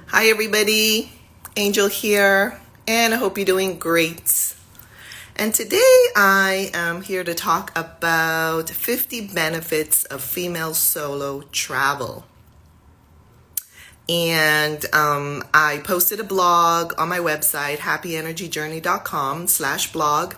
Hi everybody, Angel here, and I hope you're doing great. And today I am here to talk about 50 benefits of female solo travel. And I posted a blog on my website, happyenergyjourney.com/blog.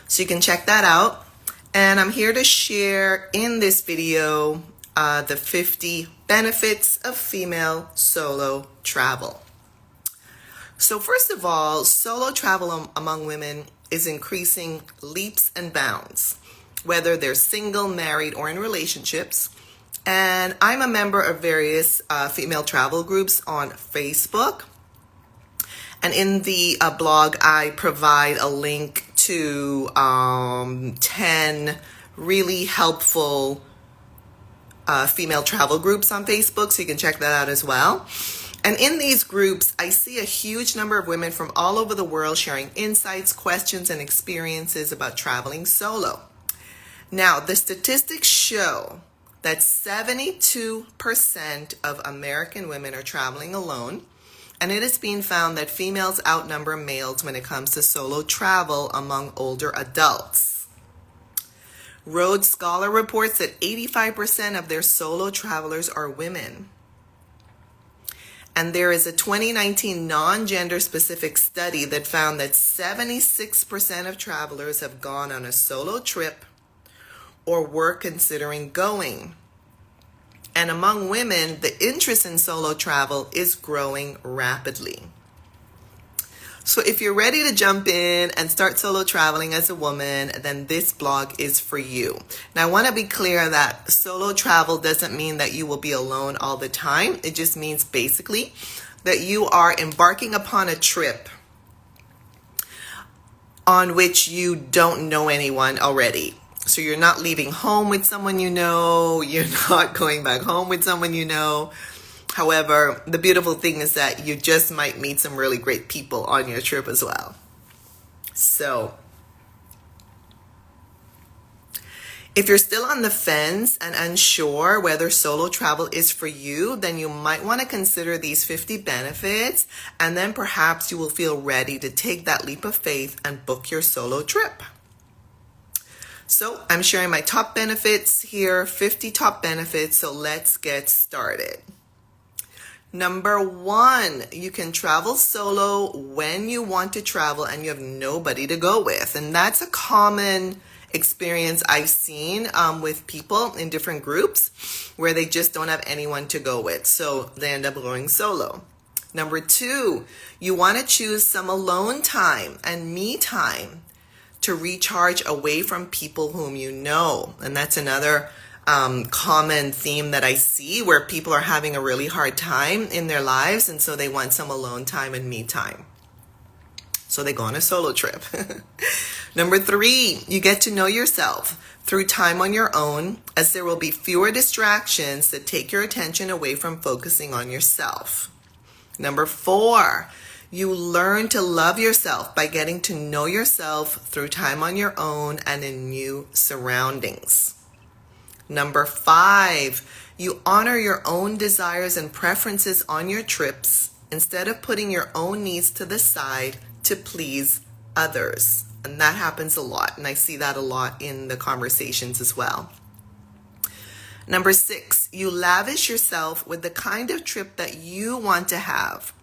So you can check that out. And I'm here to share in this video the 50 benefits of female solo travel. So first of all, solo travel among women is increasing leaps and bounds, whether they're single, married, or in relationships. And I'm a member of various female travel groups on Facebook. And in the blog, I provide a link to 10 really helpful female travel groups on Facebook, so you can check that out as well. And in these groups, I see a huge number of women from all over the world sharing insights, questions, and experiences about traveling solo. Now, the statistics show that 72% of American women are traveling alone, and it has been found that females outnumber males when it comes to solo travel among older adults. Rhodes Scholar reports that 85% of their solo travelers are women. And there is a 2019 non-gender specific study that found that 76% of travelers have gone on a solo trip or were considering going. And among women, the interest in solo travel is growing rapidly. So if you're ready to jump in and start solo traveling as a woman, then this blog is for you. Now, I want to be clear that solo travel doesn't mean that you will be alone all the time. It just means basically that you are embarking upon a trip on which you don't know anyone already. So you're not leaving home with someone you know, you're not going back home with someone you know. However, the beautiful thing is that you just might meet some really great people on your trip as well. So, if you're still on the fence and unsure whether solo travel is for you, then you might want to consider these 50 benefits, and then perhaps you will feel ready to take that leap of faith and book your solo trip. So, I'm sharing my top benefits here, 50 top benefits, so let's get started. Number 1, you can travel solo when you want to travel and you have nobody to go with. And that's a common experience I've seen with people in different groups where they just don't have anyone to go with. So they end up going solo. Number 2, you want to choose some alone time and me time to recharge away from people whom you know. And that's another common theme that I see where people are having a really hard time in their lives, and so they want some alone time and me time. So they go on a solo trip. Number 3, you get to know yourself through time on your own, as there will be fewer distractions that take your attention away from focusing on yourself. Number 4, you learn to love yourself by getting to know yourself through time on your own and in new surroundings. Number 5, you honor your own desires and preferences on your trips instead of putting your own needs to the side to please others. And that happens a lot, and I see that a lot in the conversations as well. Number 6, you lavish yourself with the kind of trip that you want to have,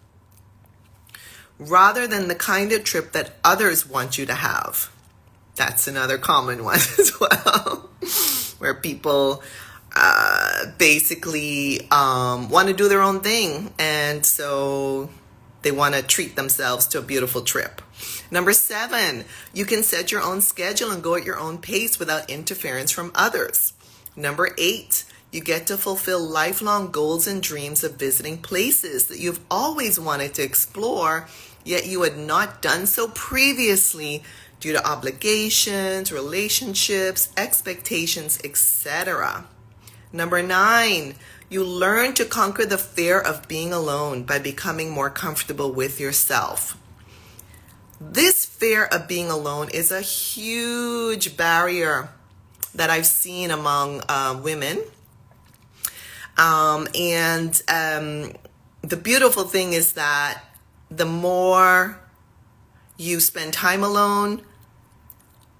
rather than the kind of trip that others want you to have. That's another common one as well. Where people basically want to do their own thing, and so they want to treat themselves to a beautiful trip. Number 7, you can set your own schedule and go at your own pace without interference from others. Number 8, you get to fulfill lifelong goals and dreams of visiting places that you've always wanted to explore, yet you had not done so previously due to obligations, relationships, expectations, etc. Number 9, you learn to conquer the fear of being alone by becoming more comfortable with yourself. This fear of being alone is a huge barrier that I've seen among women. the beautiful thing is that the more you spend time alone,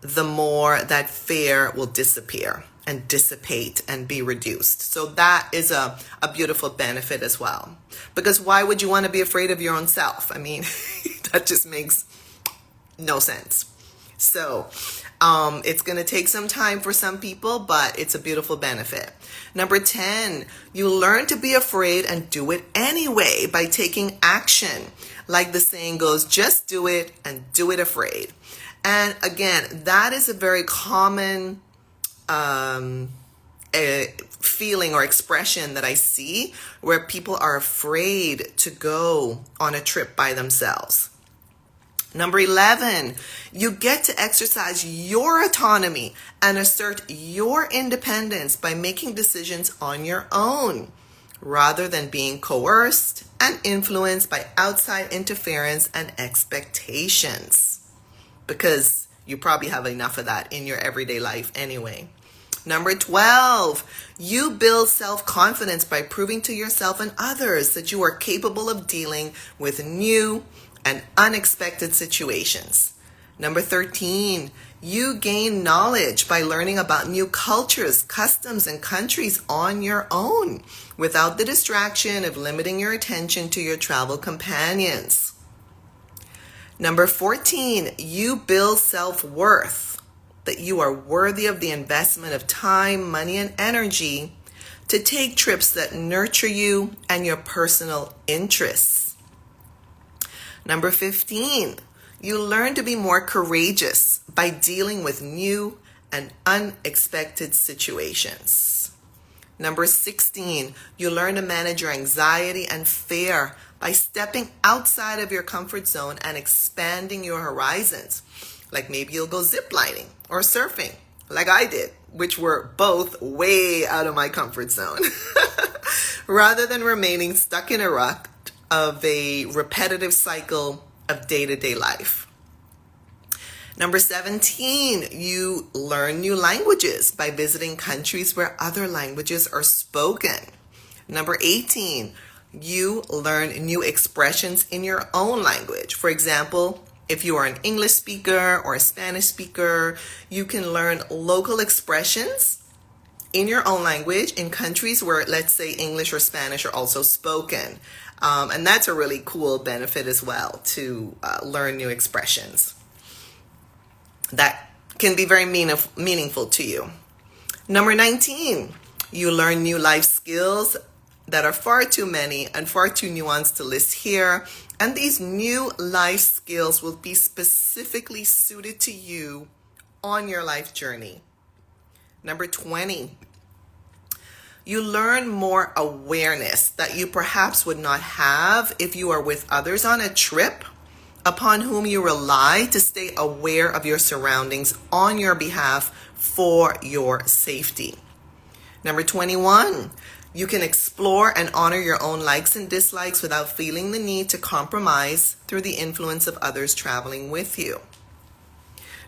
the more that fear will disappear and dissipate and be reduced. So that is a beautiful benefit as well. Because why would you want to be afraid of your own self? I mean, that just makes no sense. So it's going to take some time for some people, but it's a beautiful benefit. Number 10, you learn to be afraid and do it anyway by taking action. Like the saying goes, just do it and do it afraid. And again, that is a very common feeling or expression that I see where people are afraid to go on a trip by themselves. Number 11, you get to exercise your autonomy and assert your independence by making decisions on your own, rather than being coerced and influenced by outside interference and expectations. Because you probably have enough of that in your everyday life anyway. Number 12, you build self-confidence by proving to yourself and others that you are capable of dealing with new and unexpected situations. Number 13, you gain knowledge by learning about new cultures, customs, and countries on your own without the distraction of limiting your attention to your travel companions. Number 14, you build self-worth, that you are worthy of the investment of time, money, and energy to take trips that nurture you and your personal interests. Number 15, you learn to be more courageous by dealing with new and unexpected situations. Number 16, you learn to manage your anxiety and fear by stepping outside of your comfort zone and expanding your horizons. Like maybe you'll go ziplining or surfing, like I did, which were both way out of my comfort zone, rather than remaining stuck in a rut of a repetitive cycle of day-to-day life. Number 17, you learn new languages by visiting countries where other languages are spoken. Number 18, you learn new expressions in your own language. For example, if you are an English speaker or a Spanish speaker, you can learn local expressions in your own language in countries where, let's say, English or Spanish are also spoken. And that's a really cool benefit as well, to learn new expressions. That can be very meaningful to you. Number 19, you learn new life skills that are far too many and far too nuanced to list here. And these new life skills will be specifically suited to you on your life journey. Number 20, you learn more awareness that you perhaps would not have if you are with others on a trip, upon whom you rely to stay aware of your surroundings on your behalf for your safety. Number 21, you can explore and honor your own likes and dislikes without feeling the need to compromise through the influence of others traveling with you.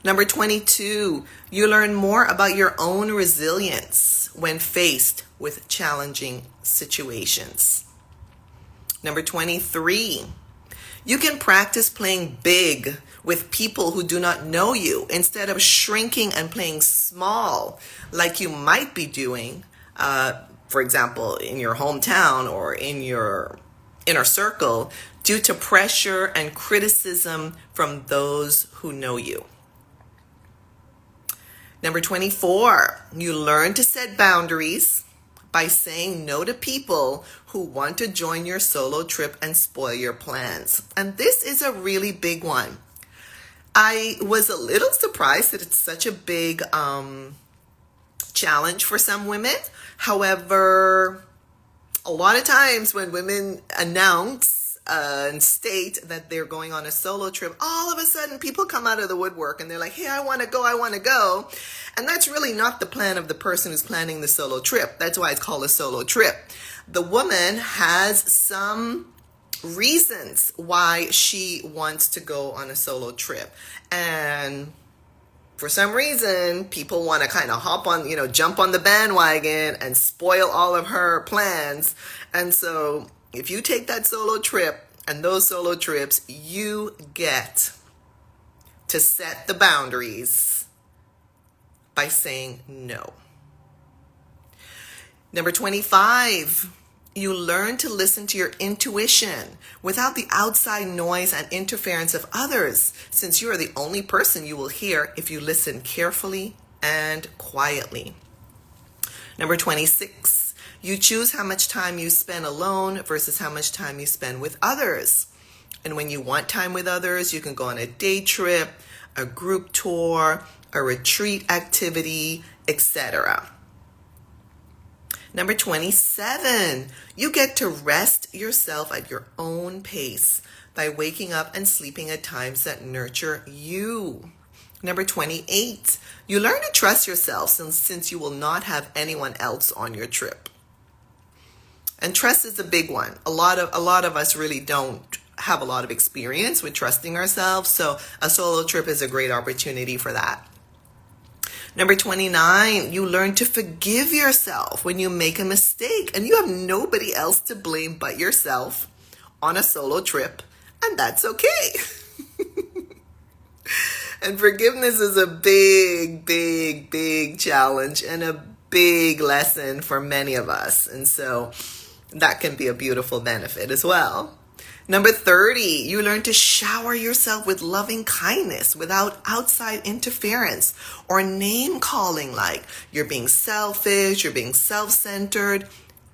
Number 22, you learn more about your own resilience when faced with challenging situations. Number 23, you can practice playing big with people who do not know you instead of shrinking and playing small like you might be doing, for example, in your hometown or in your inner circle, due to pressure and criticism from those who know you. Number 24, you learn to set boundaries by saying no to people who want to join your solo trip and spoil your plans. And this is a really big one. I was a little surprised that it's such a big challenge for some women. However, a lot of times when women announce and state that they're going on a solo trip, all of a sudden people come out of the woodwork and they're like, hey, I want to go. And that's really not the plan of the person who's planning the solo trip. That's why it's called a solo trip. The woman has some reasons why she wants to go on a solo trip. And for some reason, people want to kind of hop on, jump on the bandwagon and spoil all of her plans. And so if you take that solo trip and those solo trips, you get to set the boundaries by saying no. Number 25, you learn to listen to your intuition without the outside noise and interference of others, since you are the only person you will hear if you listen carefully and quietly. Number 26, you choose how much time you spend alone versus how much time you spend with others. And when you want time with others, you can go on a day trip, a group tour, a retreat activity, etc. Number 27, you get to rest yourself at your own pace by waking up and sleeping at times that nurture you. Number 28, you learn to trust yourself since you will not have anyone else on your trip. And trust is a big one. A lot of us really don't have a lot of experience with trusting ourselves, so a solo trip is a great opportunity for that. Number 29, you learn to forgive yourself when you make a mistake and you have nobody else to blame but yourself on a solo trip, and that's okay. And forgiveness is a big, big, big challenge and a big lesson for many of us. And so that can be a beautiful benefit as well. Number 30, you learn to shower yourself with loving kindness without outside interference or name calling, like you're being selfish, you're being self-centered.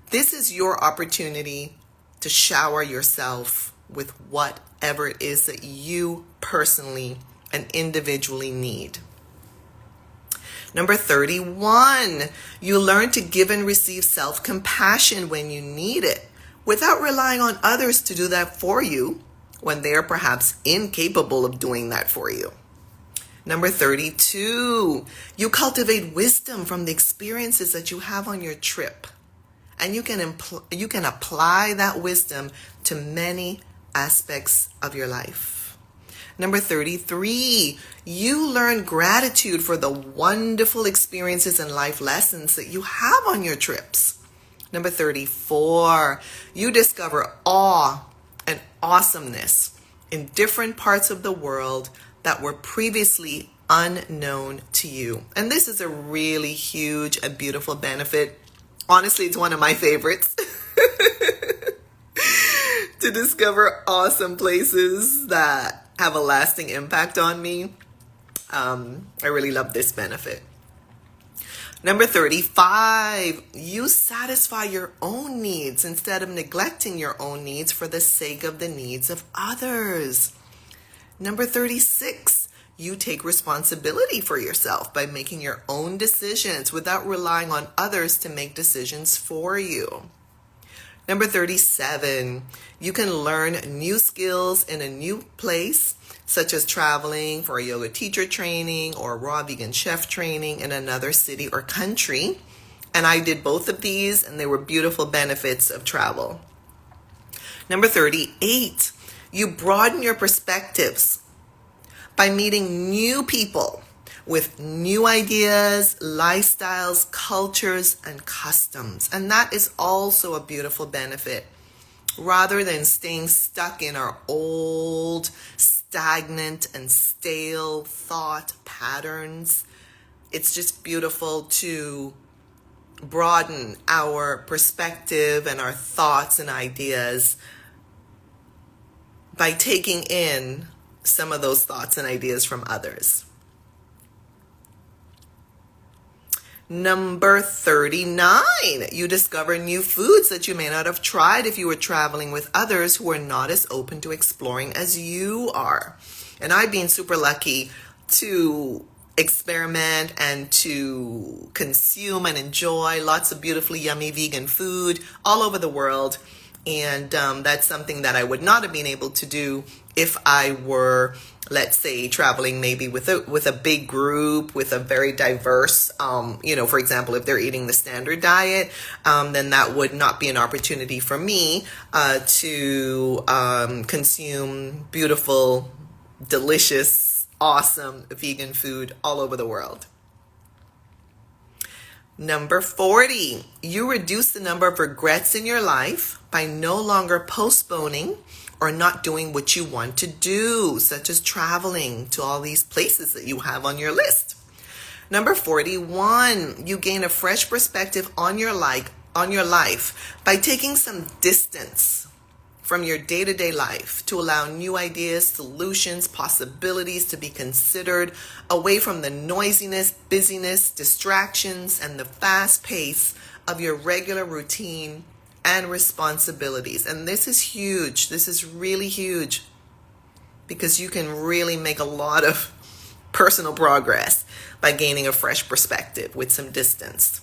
This is your opportunity to shower yourself with whatever it is that you personally and individually need. Number 31, you learn to give and receive self-compassion when you need it, without relying on others to do that for you when they are perhaps incapable of doing that for you. Number 32, you cultivate wisdom from the experiences that you have on your trip. And you can apply that wisdom to many aspects of your life. Number 33, you learn gratitude for the wonderful experiences and life lessons that you have on your trips. Number 34, you discover awe and awesomeness in different parts of the world that were previously unknown to you. And this is a really huge and beautiful benefit. Honestly, it's one of my favorites. To discover awesome places that have a lasting impact on me. I really love this benefit. Number 35, you satisfy your own needs instead of neglecting your own needs for the sake of the needs of others. Number 36, you take responsibility for yourself by making your own decisions without relying on others to make decisions for you. Number 37, you can learn new skills in a new place, such as traveling for a yoga teacher training or raw vegan chef training in another city or country. And I did both of these, and they were beautiful benefits of travel. Number 38, you broaden your perspectives by meeting new people with new ideas, lifestyles, cultures, and customs. And that is also a beautiful benefit. Rather than staying stuck in our old, stagnant, and stale thought patterns, it's just beautiful to broaden our perspective and our thoughts and ideas by taking in some of those thoughts and ideas from others. Number 39, you discover new foods that you may not have tried if you were traveling with others who are not as open to exploring as you are. And I've been super lucky to experiment and to consume and enjoy lots of beautifully yummy vegan food all over the world. And that's something that I would not have been able to do if I were, let's say, traveling maybe with a big group, with a very diverse, for example, if they're eating the standard diet, then that would not be an opportunity for me to consume beautiful, delicious, awesome vegan food all over the world. Number 40, you reduce the number of regrets in your life by no longer postponing or not doing what you want to do, such as traveling to all these places that you have on your list. Number 41, you gain a fresh perspective on your life by taking some distance from your day-to-day life to allow new ideas, solutions, possibilities to be considered away from the noisiness, busyness, distractions, and the fast pace of your regular routine and responsibilities. And this is huge. This is really huge because you can really make a lot of personal progress by gaining a fresh perspective with some distance.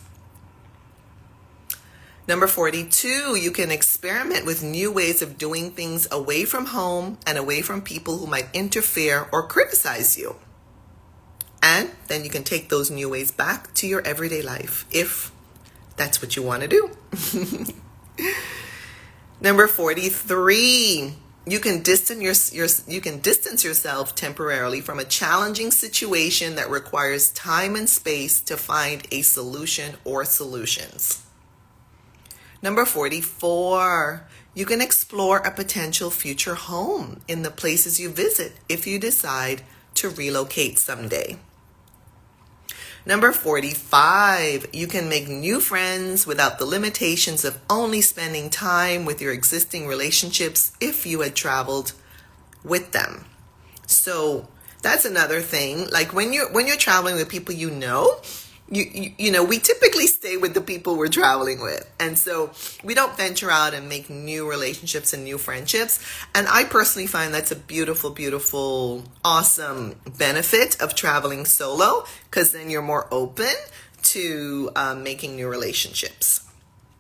Number 42, you can experiment with new ways of doing things away from home and away from people who might interfere or criticize you. And then you can take those new ways back to your everyday life if that's what you want to do. Number 43, you can distance yourself temporarily from a challenging situation that requires time and space to find a solution or solutions. Number 44, you can explore a potential future home in the places you visit if you decide to relocate someday. Number 45, you can make new friends without the limitations of only spending time with your existing relationships if you had traveled with them. So that's another thing. Like when you're traveling with people you know, we typically stay with the people we're traveling with. And so we don't venture out and make new relationships and new friendships. And I personally find that's a beautiful, beautiful, awesome benefit of traveling solo, because then you're more open to making new relationships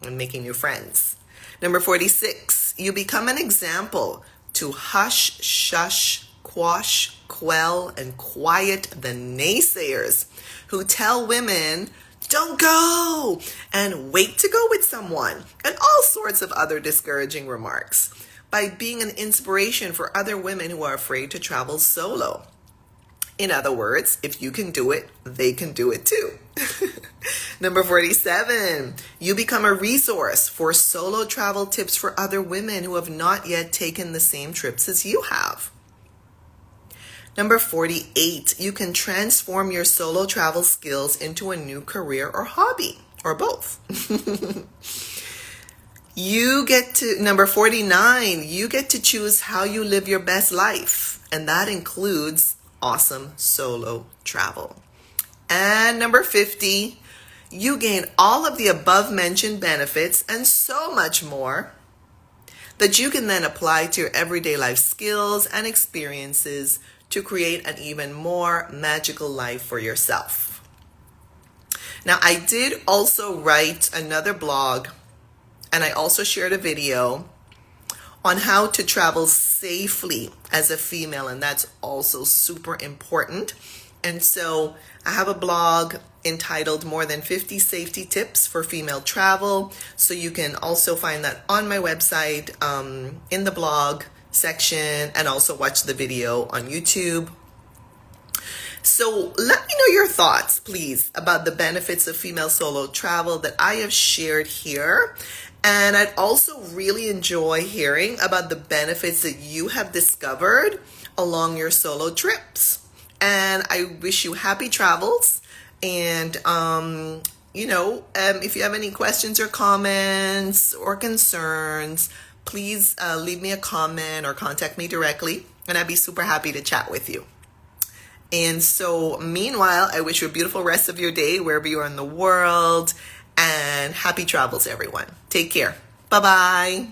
and making new friends. Number 46, you become an example to hush, shush, quash, quell, and quiet the naysayers who tell women, don't go, and wait to go with someone, and all sorts of other discouraging remarks, by being an inspiration for other women who are afraid to travel solo. In other words, if you can do it, they can do it too. Number 47, you become a resource for solo travel tips for other women who have not yet taken the same trips as you have. Number 48, you can transform your solo travel skills into a new career or hobby, or both. Number 49, you get to choose how you live your best life, and that includes awesome solo travel. And number 50, you gain all of the above mentioned benefits and so much more that you can then apply to your everyday life skills and experiences to create an even more magical life for yourself. Now, I did also write another blog, and I also shared a video on how to travel safely as a female, and that's also super important. And so I have a blog entitled More Than 50 Safety Tips for Female Travel. So you can also find that on my website in the blog section, and also watch the video on YouTube. So let me know your thoughts, please, about the benefits of female solo travel that I have shared here. And I'd also really enjoy hearing about the benefits that you have discovered along your solo trips. And I wish you happy travels. And, if you have any questions or comments or concerns, please leave me a comment or contact me directly, and I'd be super happy to chat with you. And so meanwhile, I wish you a beautiful rest of your day wherever you are in the world, and happy travels, everyone. Take care. Bye-bye.